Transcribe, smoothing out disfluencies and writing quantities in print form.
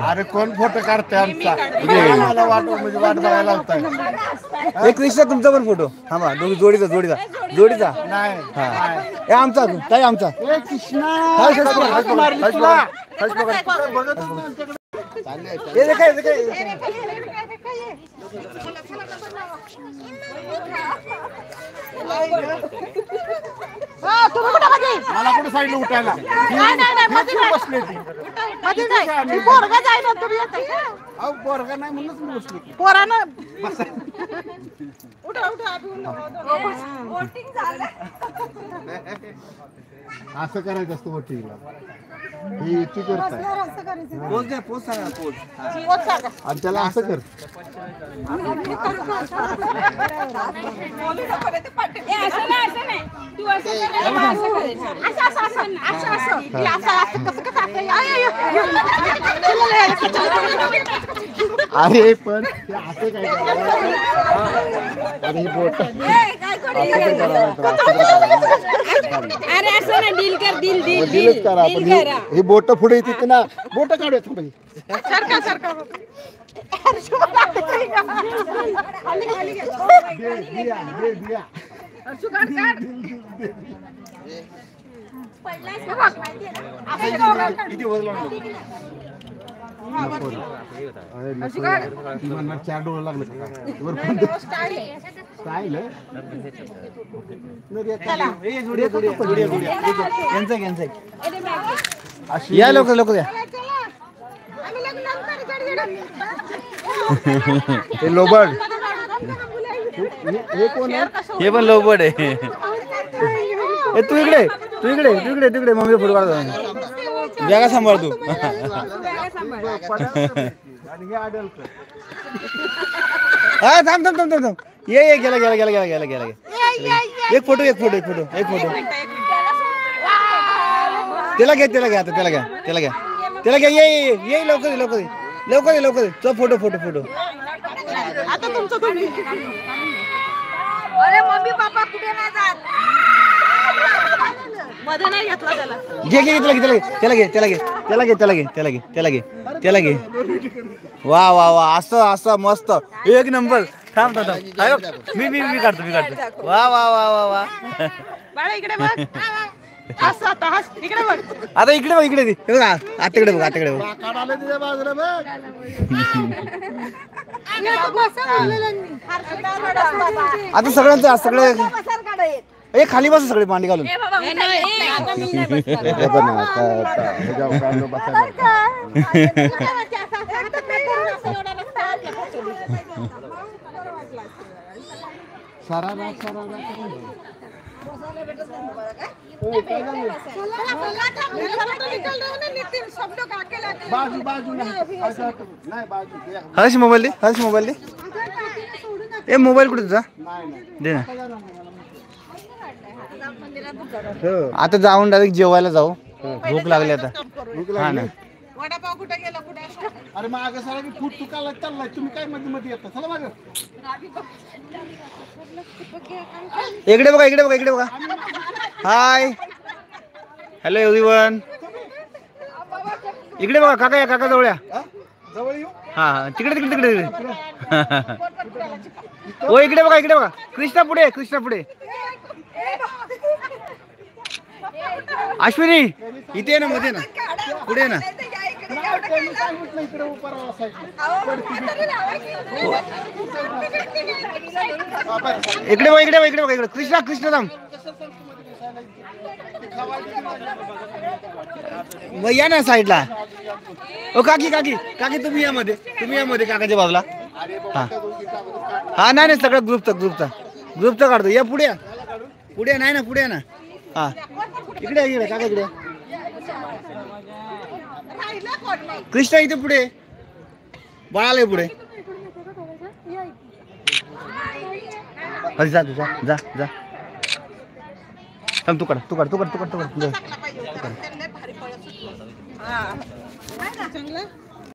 अरे कोण फोटो काढते आमचा वाट बघायला लावताय एक कृष्णा तुमचा पण फोटो हा बा जोडीचा जोडीचा जोडीचा नाही हे आमचा काय आमचा मला कुठे साईडला उठायला पोरगा नाही म्हणूनच मी बसले पोरानं असं करायचं असतं वोटिंगला ही इतकी करताय आणि त्याला असं कर अरे पण असं काय अरे बोट अरे असं ना डील कर डील डील दिलच करा आपण ही बोट पुढे येते ना बोट काढूया थांबा सरका सरका चार डोळे लागले या लोक लोक या हे लोबड हे पण लोबड आहे तू इकडे तू इकडे तू इकडे तिकडे मम्मी फोटो काढतो बॅगा सांभाळ तू हा थांब थांब थांब थांब थांब ये गेला गेला गेला गेला गेला गेला एक फोटो एक फोटो एक फोटो एक फोटो त्याला घ्या त्याला घ्या आता त्याला घ्या त्याला घ्या त्याला घ्या ये ये लवकर लवकर लवकर लवकर तो फोटो फोटो फोटो आता तुमचं तुम्ही अरे मम्मी पप्पा कुठे नाही जात मध्ये नाही घेतला त्याला घे घे त्याला घे त्याला घे त्याला घे त्याला घे त्याला घे त्याला घे त्याला घे वा वा वा असं असं मस्त एक नंबर थांब थांब थांब मी काढतो वा वा वा वा वा बाळा इकडे बघ हस आता हस इकडे बघ आता इकडे बघ इकडे बघ आताकडे बघ आताकडे बघ आता सगळ्यांचं सगळे ए खाली बस सगळे मांडी घालून हर्ष मोबाईल दे हर्ष मोबाईल दे ए मोबाईल कुठे तुझा दे ना आता जाऊन डायरेक्ट जेवायला जाऊ भूक लागली आता हा ना वडापाव कुठे गेला कुठे अरे मागे सर मी फूट चुकायला चाललाय तुम्ही काय मध्ये मध्ये येता चला मागे इकडे बघा इकडे बघा इकडे बघा हाय हॅलो एव्हरीवन इकडे बघा काका या काका जवळ या जवळ येऊ हा हा तिकडे तिकडे तिकडे ओ इकडे बघा कृष्णा पुढे अश्विनी इथे ना मध्ये ना पुढे ना इकडे बघा कृष्णा थांब या ना साईडला ओ काकी तुम्ही यामध्ये काकाच्या बाजूला हा नाही सगळं ग्रुपचा काढतो या पुढे नाही ना पुढे ना हा इकडे काका इकडे कृष्णा इथे पुढे बाळाला पुढे जा जा जा जा तू काढ